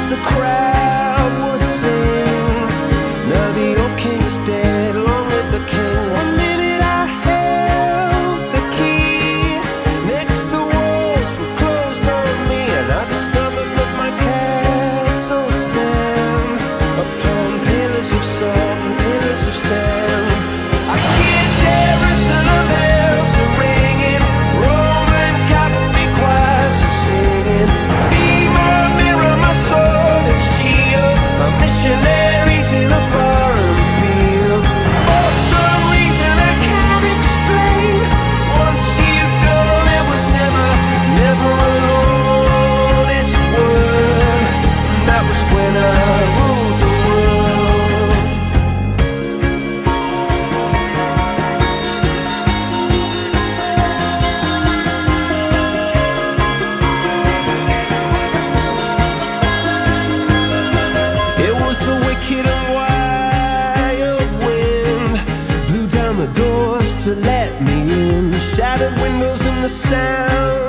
as the crowd would sing. Now the old king is dead, long live the king. One minute I held the key, next the walls were closed on me, and I discovered that my castle stand upon pillars of salt and pillars of sand. I hear Jerusalem bells are ringing, Roman cavalry choirs are singing. Be my mirror, my sword and shield, my missionaries in a foreign field. For some reason I can't explain, once you've gone it was never, never an honest word. And that was when I ruled the world. It was the wicked and wild wind, blew down the doors to let me in, shattered windows and the sound